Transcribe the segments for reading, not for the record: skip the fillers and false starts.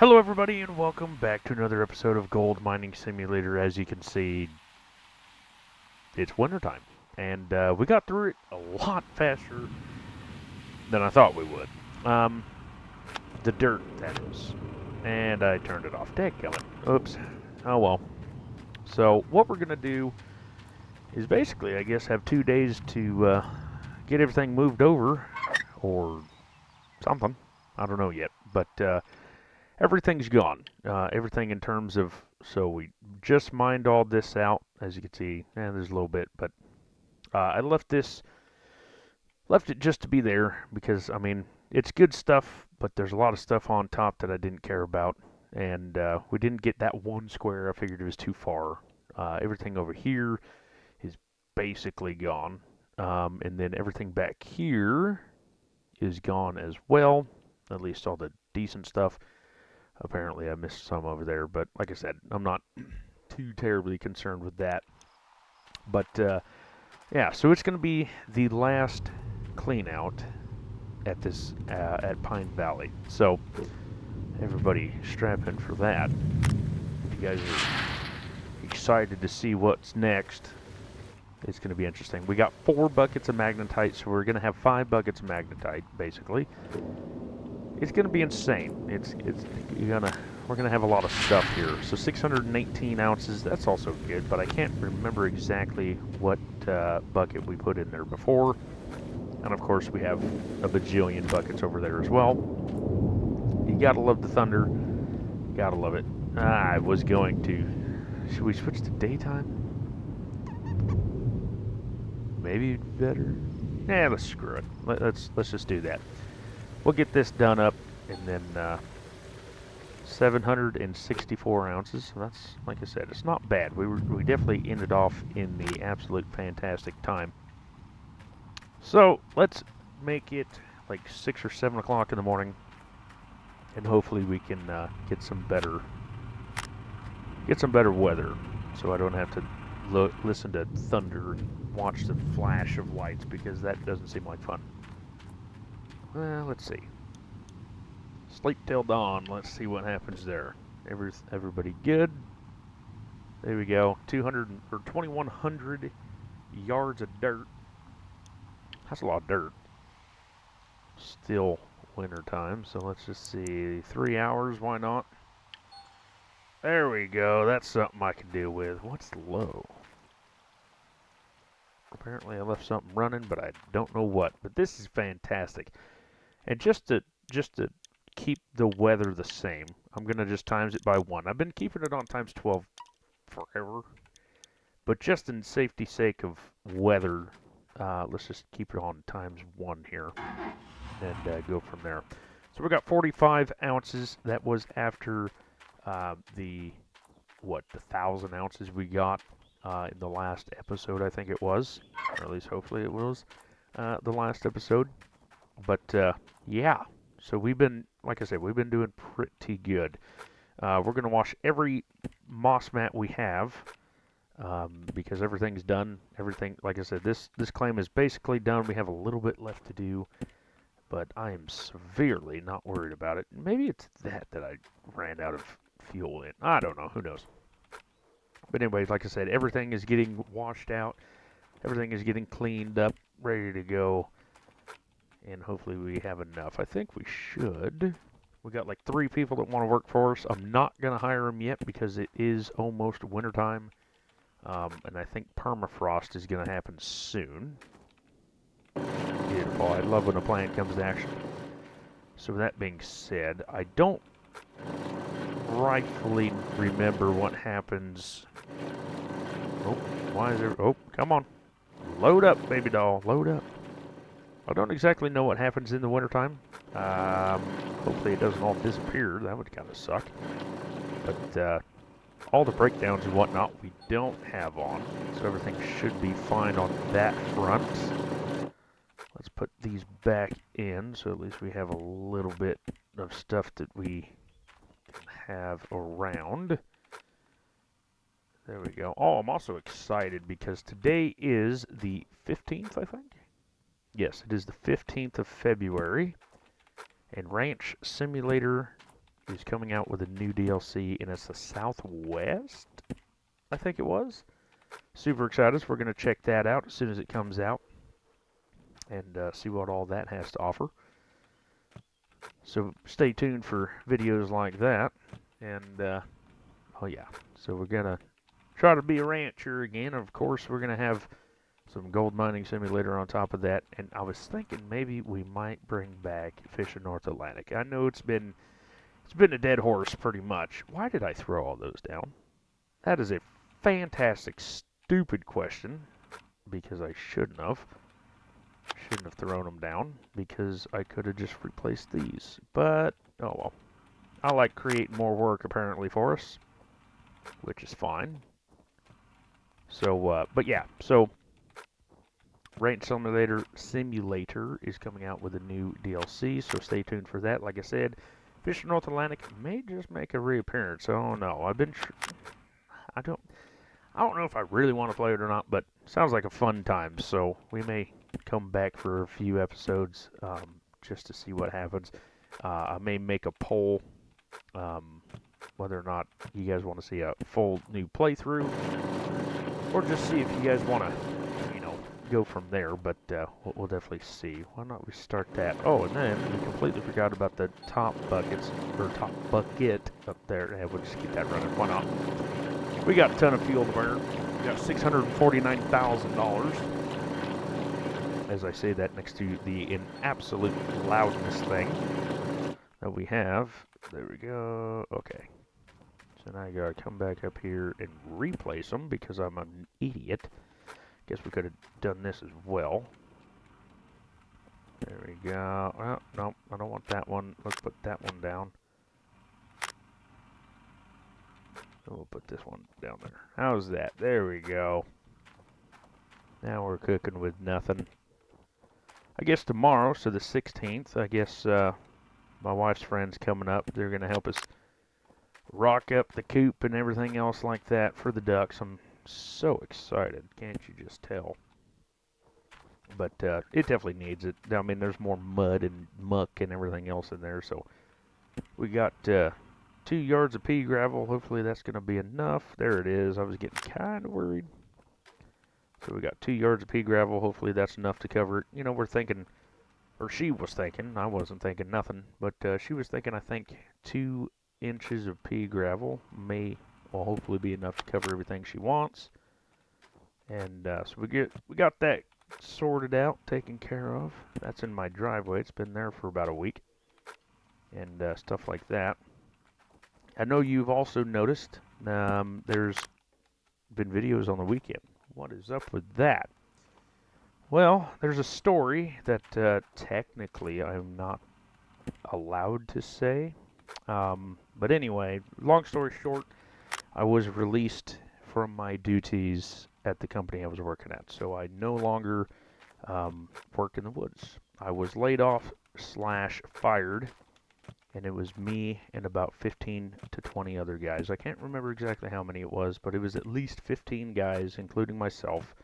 Hello, everybody, and welcome back to another episode of Gold Mining Simulator. As you can see, it's wintertime, and we got through it a lot faster than I thought we would. Um, the dirt, that is. And I turned it off. Dadgummit. Oops. Oh well. So, what we're going to do is basically, I guess, have 2 days to get everything moved over, or something. I don't know yet. But everything's gone. Everything in terms of, so we just mined all this out, as you can see, and there's a little bit, but I left it just to be there because, I mean, it's good stuff, but there's a lot of stuff on top that I didn't care about, and we didn't get that one square. I figured it was too far. Everything over here is basically gone, and then everything back here is gone as well, at least all the decent stuff. Apparently, I missed some over there, but like I said, I'm not too terribly concerned with that. But yeah, so it's going to be the last clean out at this at Pine Valley. So everybody strap in for that. If you guys are excited to see what's next, it's going to be interesting. We got 4 buckets of magnetite, so we're going to have 5 buckets of magnetite, basically. It's going to be insane. We're gonna have a lot of stuff here. So 618 ounces. That's also good, but I can't remember exactly what bucket we put in there before. And of course, we have a bajillion buckets over there as well. You gotta love the thunder. Gotta love it. I was going to. Should we switch to daytime? Maybe better. Yeah, let's screw it. Let's just do that. We'll get this done up, and then 764 ounces. So that's, like I said, it's not bad. We definitely ended off in the absolute fantastic time. So let's make it like 6 or 7 o'clock in the morning, and hopefully we can get some better weather, so I don't have to listen to thunder and watch the flash of lights, because that doesn't seem like fun. Well, let's see. Sleep till dawn. Let's see what happens there. Everybody good? There we go. 200 or 2,100 yards of dirt. That's a lot of dirt. Still winter time, so let's just see. 3 hours, why not? There we go. That's something I can deal with. What's low? Apparently I left something running, but I don't know what. But this is fantastic. And just to keep the weather the same, I'm gonna just times it by 1. I've been keeping it on times 12 forever, but just in safety's sake of weather, let's just keep it on times 1 here and go from there. So we got 45 ounces. That was after the 1,000 ounces we got in the last episode, I think it was, or at least hopefully it was the last episode. But yeah, so we've been, like I said, we've been doing pretty good. We're going to wash every moss mat we have, because everything's done. Everything, like I said, this claim is basically done. We have a little bit left to do, but I am severely not worried about it. Maybe it's that I ran out of fuel in. I don't know. Who knows? But anyways, like I said, everything is getting washed out. Everything is getting cleaned up, ready to go. And hopefully we have enough. I think we should. We got like 3 people that want to work for us. I'm not going to hire them yet because it is almost wintertime. And I think permafrost is going to happen soon. Beautiful. I love when a plan comes to action. So with that being said, I don't rightfully remember what happens. Oh, why is there... Oh, come on. Load up, baby doll. Load up. I don't exactly know what happens in the wintertime. Hopefully it doesn't all disappear. That would kind of suck. But all the breakdowns and whatnot we don't have on, so everything should be fine on that front. Let's put these back in, so at least we have a little bit of stuff that we can have around. There we go. Oh, I'm also excited because today is the 15th, I think? Yes, it is the 15th of February, and Ranch Simulator is coming out with a new DLC, and it's the Southwest, I think it was. Super excited. So we're going to check that out as soon as it comes out and see what all that has to offer. So stay tuned for videos like that. And, oh yeah, so we're going to try to be a rancher again. Of course, we're going to have some gold mining simulator on top of that. And I was thinking maybe we might bring back Fishing North Atlantic. I know it's been a dead horse pretty much. Why did I throw all those down? That is a fantastic, stupid question, because I shouldn't have. Shouldn't have thrown them down, because I could have just replaced these. But, oh well. I like creating more work, apparently, for us, which is fine. So, but yeah, so Ranch Simulator is coming out with a new DLC, so stay tuned for that. Like I said, Fishing North Atlantic may just make a reappearance. I don't know. I don't know if I really want to play it or not, but sounds like a fun time. So we may come back for a few episodes just to see what happens. I may make a poll whether or not you guys want to see a full new playthrough, or just see if you guys want to, go from there. But we'll definitely see. Why not we start that? Oh, and then we completely forgot about the top bucket up there. Yeah, we'll just keep that running. Why not? We got a ton of fuel to burn. We got $649,000. As I say that next to the absolute loudness thing that we have. There we go. Okay. So now I gotta come back up here and replace them because I'm an idiot. Guess we could have done this as well. There we go. Well, no, I don't want that one. Let's put that one down. And we'll put this one down there. How's that? There we go. Now we're cooking with nothing. I guess tomorrow, so the 16th, I guess my wife's friend's coming up. They're going to help us rock up the coop and everything else like that for the ducks. I'm so excited. Can't you just tell? But it definitely needs it. I mean, there's more mud and muck and everything else in there. So we got 2 yards of pea gravel. Hopefully that's going to be enough. There it is. I was getting kind of worried. So we got 2 yards of pea gravel. Hopefully that's enough to cover it. You know, we're thinking, or she was thinking, I wasn't thinking nothing, but she was thinking, I think 2 inches of pea gravel will hopefully be enough to cover everything she wants. And so we got that sorted out, taken care of. That's in my driveway. It's been there for about a week, and stuff like that. I know you've also noticed there's been videos on the weekend. What is up with that? Well, there's a story that technically I'm not allowed to say. But anyway, long story short, I was released from my duties at the company I was working at. So I no longer work in the woods. I was laid off / fired, and it was me and about 15 to 20 other guys. I can't remember exactly how many it was, but it was at least 15 guys, including myself,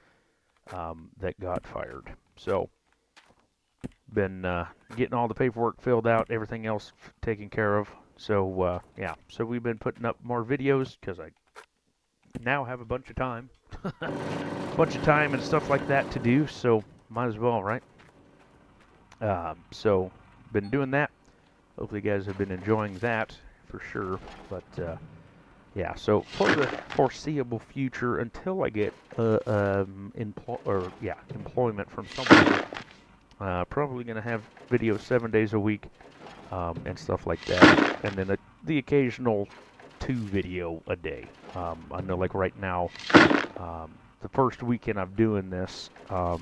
that got fired. So been getting all the paperwork filled out, everything else taken care of. So yeah, so we've been putting up more videos because I now have a bunch of time, and stuff like that to do. So might as well, right? So been doing that. Hopefully you guys have been enjoying that for sure. But yeah, so for the foreseeable future, until I get employment from someone, probably going to have videos 7 days a week and stuff like that, and then the occasional 2 video a day. I know, like right now, the first weekend I'm doing this, I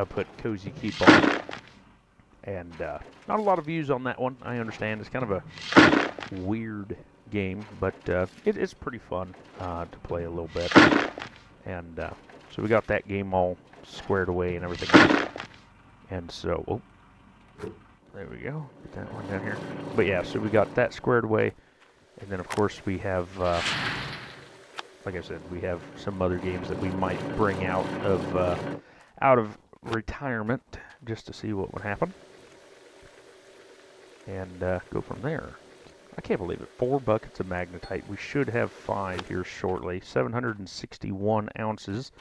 put Cozy Keep on, and not a lot of views on that one. I understand it's kind of a weird game, but it's pretty fun to play a little bit. And so we got that game all squared away and everything else. And so, there we go. Get that one down here. But yeah, so we got that squared away. And then, of course, we have, like I said, we have some other games that we might bring out of retirement just to see what would happen. And go from there. I can't believe it. 4 buckets of magnetite. We should have 5 here shortly. 761 ounces.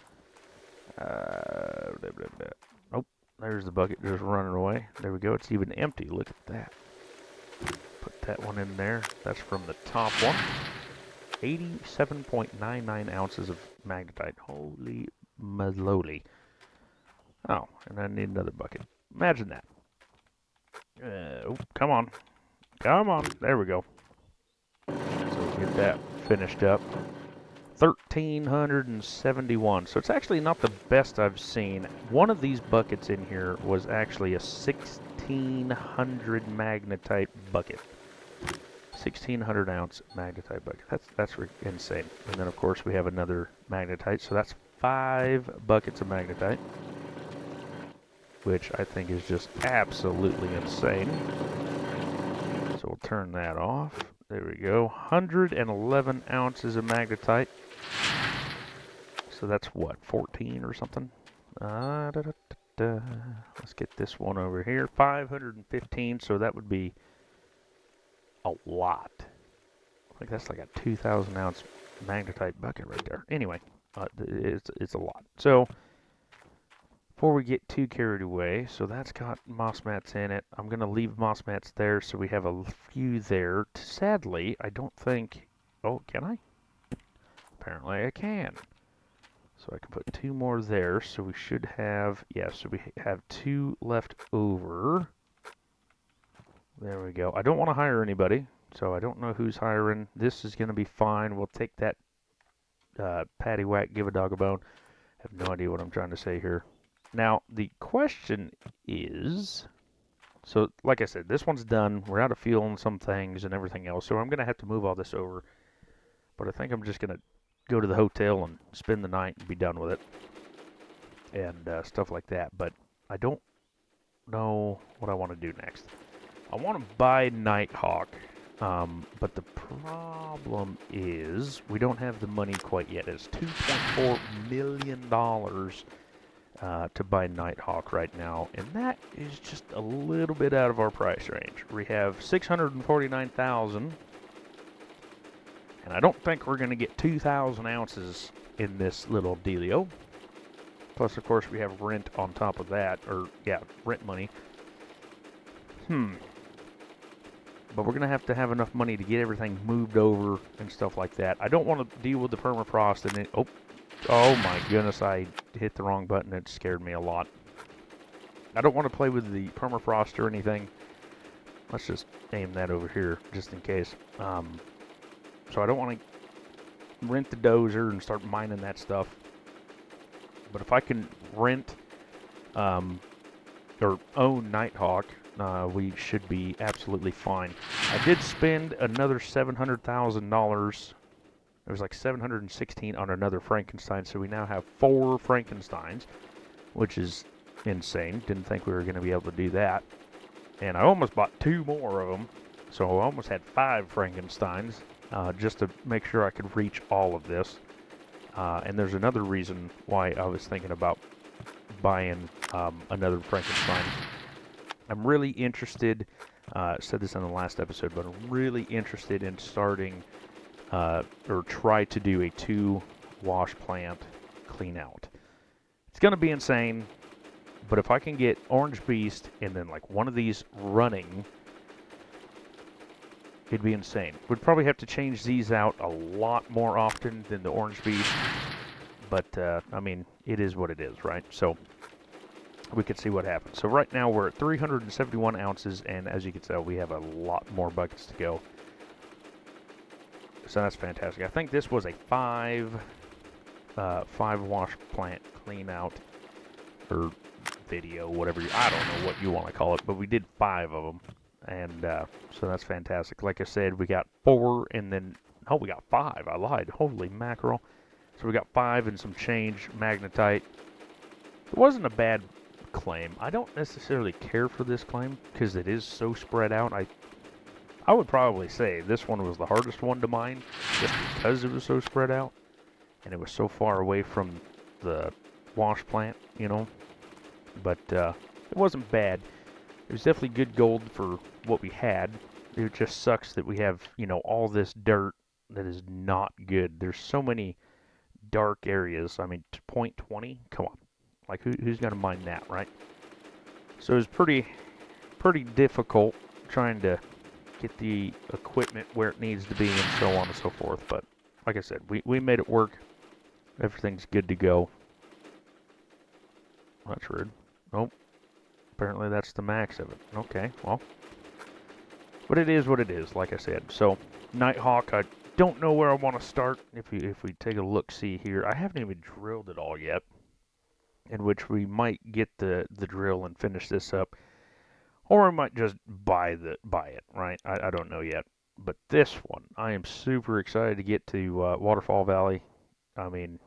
Blah, blah, blah. Oh, there's the bucket just running away. There we go. It's even empty. Look at that. Put that one in there. That's from the top one. 87.99 ounces of magnetite. Holy maloli. Oh, and I need another bucket. Imagine that. Oh, come on. Come on. There we go. So we'll get that finished up. 1,371. So it's actually not the best I've seen. One of these buckets in here was actually a 1,600 magnetite bucket. 1,600 ounce magnetite bucket. That's insane. And then of course we have another magnetite. So that's 5 buckets of magnetite, which I think is just absolutely insane. So we'll turn that off. There we go. 111 ounces of magnetite. So that's what, 14 or something? Let's get this one over here. 515, so that would be a lot. Like that's like a 2,000 ounce magnetite bucket right there. Anyway, it's a lot. So before we get too carried away, so that's got moss mats in it. I'm going to leave moss mats there so we have a few there. Sadly, I don't think... Oh, can I? Apparently I can. So I can put 2 more there, so we should have... Yeah, so we have 2 left over. There we go. I don't want to hire anybody, so I don't know who's hiring. This is going to be fine. We'll take that patty whack, give a dog a bone. I have no idea what I'm trying to say here. Now, the question is, so like I said, this one's done. We're out of fuel on some things and everything else, so I'm going to have to move all this over. But I think I'm just going to go to the hotel and spend the night and be done with it and stuff like that. But I don't know what I want to do next. I want to buy Nighthawk, but the problem is we don't have the money quite yet. It's $2.4 million to buy Nighthawk right now, and that is just a little bit out of our price range. We have 649,000, and I don't think we're going to get 2,000 ounces in this little dealio. Plus, of course, we have rent on top of that, or yeah, rent money. But we're going to have enough money to get everything moved over and stuff like that. I don't want to deal with the permafrost and then... Oh my goodness, I hit the wrong button. It scared me a lot. I don't want to play with the permafrost or anything. Let's just aim that over here, just in case. So I don't want to rent the dozer and start mining that stuff. But if I can rent or own Nighthawk, we should be absolutely fine. I did spend another $700,000. It was like 716 on another Frankenstein, so we now have 4 Frankensteins, which is insane. Didn't think we were going to be able to do that. And I almost bought 2 more of them, so I almost had 5 Frankensteins, just to make sure I could reach all of this. And there's another reason why I was thinking about buying another Frankenstein. I'm really interested, said this in the last episode, but I'm really interested in starting or try to do a 2 wash plant clean out. It's going to be insane, but if I can get Orange Beast and then like one of these running, it'd be insane. We'd probably have to change these out a lot more often than the Orange Beast, but I mean, it is what it is, right? So we could see what happens. So right now we're at 371 ounces, and as you can tell, we have a lot more buckets to go. So that's fantastic. I think this was a 5 wash plant clean out or video, whatever I don't know what you want to call it, but we did 5 of them, and so that's fantastic. Like I said, we got 4, and then we got 5. I lied. Holy mackerel! So we got 5 and some change magnetite. It wasn't a bad claim. I don't necessarily care for this claim because it is so spread out. I would probably say this one was the hardest one to mine just because it was so spread out and it was so far away from the wash plant, you know. But it wasn't bad. It was definitely good gold for what we had. it just sucks that we have, you know, all this dirt that is not good. There's so many dark areas. I mean, point 20? Come on. Like, who's going to mine that, right? So it's pretty difficult trying to get the equipment where it needs to be and so on and so forth. But like I said, we made it work. Everything's good to go. That's rude. Nope. Apparently that's the max of it. Okay, well. But it is what it is, like I said. So, Nighthawk, I don't know where I want to start. If we take a look-see here, I haven't even drilled it all yet. In which we might get the drill and finish this up. Or we might just buy it, right? I don't know yet. But this one, I am super excited to get to Waterfall Valley. I mean,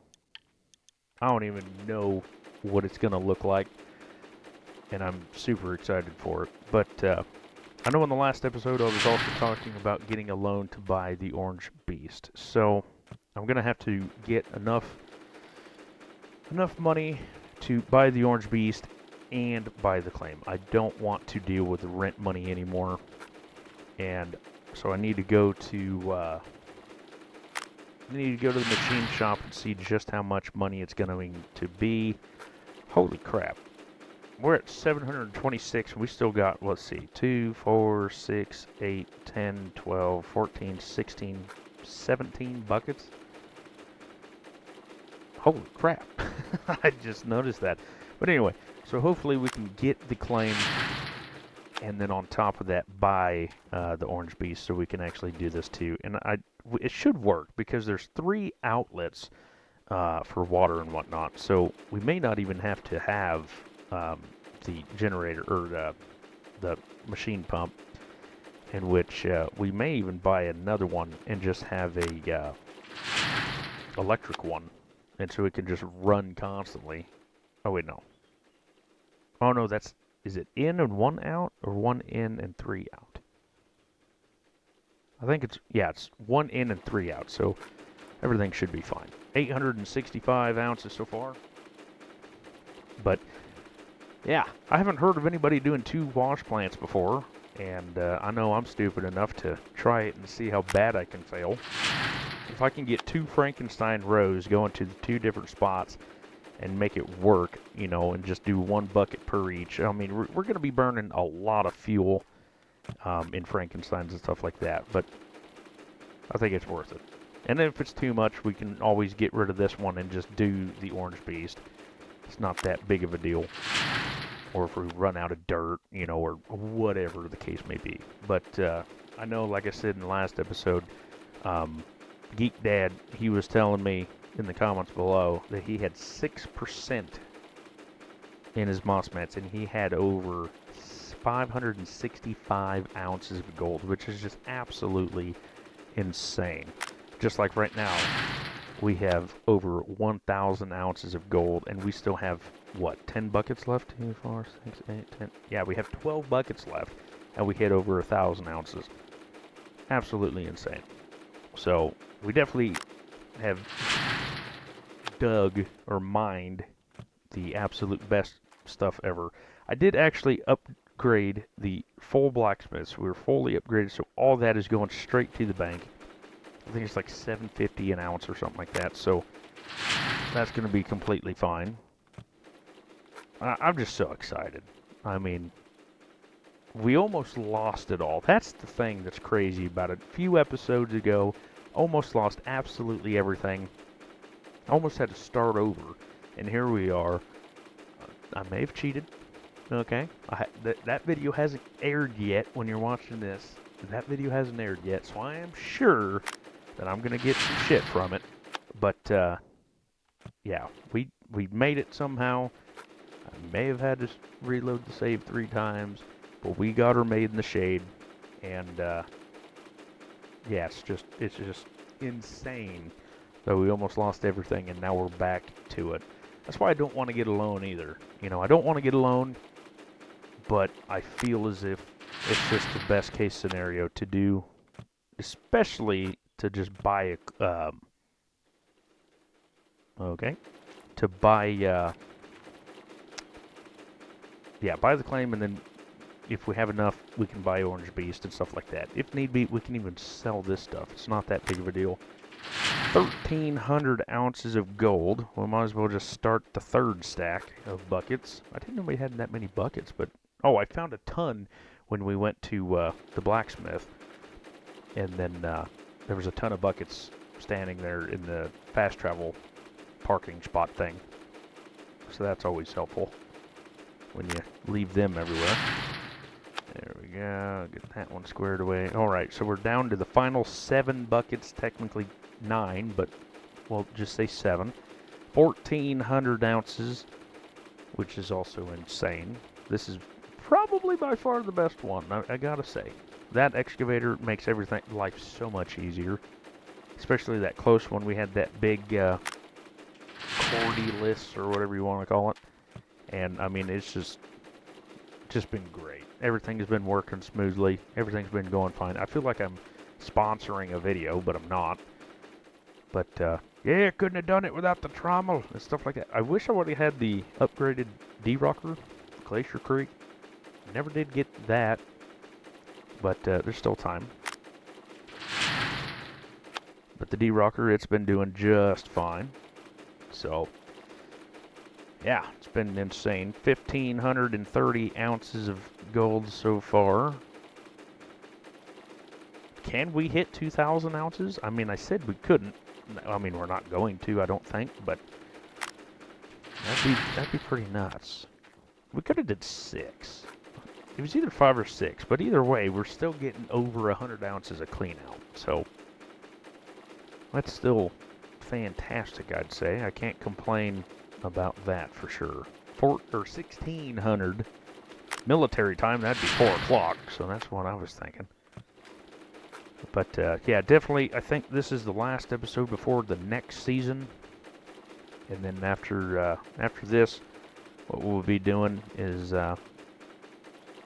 I don't even know what it's going to look like. And I'm super excited for it. But I know in the last episode I was also talking about getting a loan to buy the Orange Beast. So I'm going to have to get enough money to buy the Orange Beast and buy the claim. I don't want to deal with the rent money anymore. And so I need to go to the machine shop and see just how much money it's going to be. Holy crap. We're at 726 and we still got, let's see, 2, 4, 6, 8, 10, 12, 14, 16, 17 buckets. Holy crap. I just noticed that. But anyway, so hopefully we can get the claim and then on top of that buy the Orange Beast so we can actually do this too. And it should work because there's 3 outlets for water and whatnot. So we may not even have to have the generator or the machine pump, in which we may even buy another one and just have a electric one, and so it can just run constantly. Oh wait, no. Oh no, is it in and 1 out or 1 in and 3 out? I think it's 1 in and 3 out, so everything should be fine. 865 ounces so far. But yeah, I haven't heard of anybody doing 2 wash plants before, and I know I'm stupid enough to try it and see how bad I can fail. If I can get 2 Frankenstein rows going to the 2 different spots and make it work, you know, and just do 1 bucket per each, I mean, we're going to be burning a lot of fuel in Frankensteins and stuff like that, but I think it's worth it. And if it's too much, we can always get rid of this one and just do the Orange Beast. It's not that big of a deal. Or if we run out of dirt, you know, or whatever the case may be. But I know, like I said in the last episode, Geek Dad, he was telling me in the comments below that he had 6% in his moss mats, and he had over 565 ounces of gold, which is just absolutely insane. Just like right now, we have over 1,000 ounces of gold, and we still have, what, 10 buckets left? 2, 4, 6, 8, 10. Yeah, we have 12 buckets left, and we hit over 1,000 ounces. Absolutely insane. So, we definitely have dug or mined the absolute best stuff ever. I did actually upgrade the full blacksmiths. We were fully upgraded, so all that is going straight to the bank. I think it's like $7.50 an ounce or something like that, so that's going to be completely fine. I'm just so excited. I mean, we almost lost it all. That's the thing that's crazy about it. A few episodes ago, almost lost absolutely everything. Almost had to start over, and here we are. I may have cheated. Okay, that video hasn't aired yet when you're watching this. That video hasn't aired yet, so I am sure that I'm going to get some shit from it. But, yeah, we made it somehow. I may have had to reload the save 3 times, but we got her made in the shade. And, yeah, it's just insane that we almost lost everything, and now we're back to it. That's why I don't want to get a loan either. You know, I don't want to get a loan, but I feel as if it's just the best case scenario to do, especially to just buy a, buy the claim and then if we have enough, we can buy Orange Beast and stuff like that. If need be, we can even sell this stuff. It's not that big of a deal. 1,300 ounces of gold. We might as well just start the third stack of buckets. I didn't know we had that many buckets, but... Oh, I found a ton when we went to the blacksmith. And then there was a ton of buckets standing there in the fast travel parking spot thing. So that's always helpful when you leave them everywhere. There we go. Get that one squared away. Alright, so we're down to the final 7 buckets. Technically 9, but we'll just say 7. 1,400 ounces, which is also insane. This is probably by far the best one, I gotta say. That excavator makes everything, life so much easier. Especially that close one. We had that big cordyless, or whatever you want to call it. And, I mean, it's just been great. Everything has been working smoothly. Everything's been going fine. I feel like I'm sponsoring a video, but I'm not. But, yeah, couldn't have done it without the trommel and stuff like that. I wish I would have had the upgraded D-Rocker, Glacier Creek. Never did get that. But there's still time. But the D-Rocker, it's been doing just fine. So, yeah, it's been insane. 1,530 ounces of gold so far. Can we hit 2,000 ounces? I mean, I said we couldn't. I mean, we're not going to, I don't think, but that'd be pretty nuts. We could have did 6. It was either 5 or 6, but either way, we're still getting over 100 ounces of clean out. So, that's still fantastic, I'd say. I can't complain about that for sure. 1,600 military time, that'd be 4 o'clock, so that's what I was thinking. But, yeah, definitely, I think this is the last episode before the next season. And then after this, what we'll be doing is,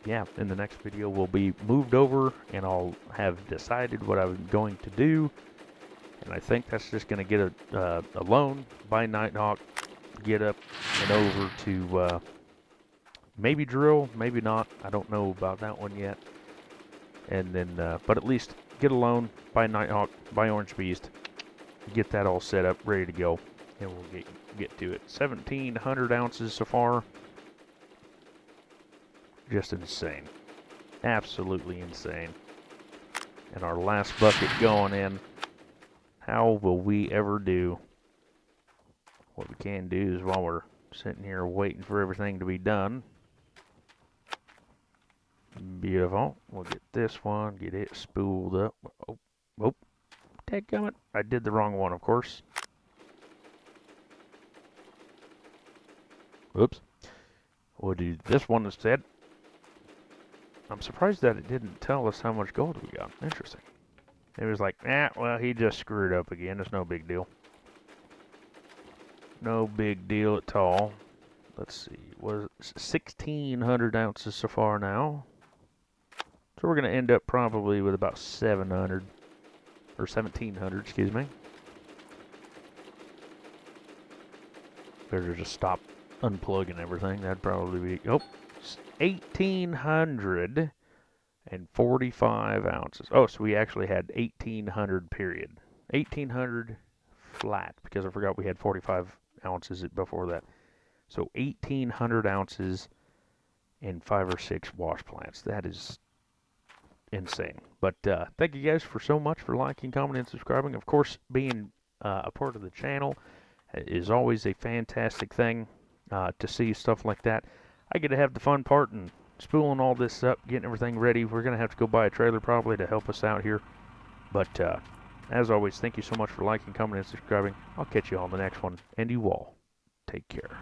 yeah, in the next video, we'll be moved over, and I'll have decided what I'm going to do. And I think that's just going to get a loan by Nighthawk, get up and over to maybe drill, maybe not. I don't know about that one yet. And then, but at least get a loan by Nighthawk, by Orange Beast, get that all set up, ready to go, and we'll get to it. 1,700 ounces so far. Just insane. Absolutely insane. And our last bucket going in. How will we ever do? What we can do is, while we're sitting here waiting for everything to be done. Beautiful. We'll get this one, get it spooled up. Oh, dadgummit. I did the wrong one, of course. Whoops. We'll do this one instead. I'm surprised that it didn't tell us how much gold we got. Interesting. It was like, well, he just screwed up again. It's no big deal. No big deal at all. Let's see. Was 1,600 ounces so far now. So we're going to end up probably with about 700. Or 1,700, excuse me. Better just stop unplugging everything. That'd probably be... Oh, 1,845 ounces. Oh, so we actually had 1,800 period. 1,800 flat, because I forgot we had 45 ounces before that. So 1,800 ounces and 5 or 6 wash plants. That is insane. But thank you guys so much for liking, commenting, and subscribing. Of course, being a part of the channel is always a fantastic thing to see stuff like that. I get to have the fun part and spooling all this up, getting everything ready. We're going to have to go buy a trailer probably to help us out here. But as always, thank you so much for liking, commenting, and subscribing. I'll catch you on the next one, and you all take care.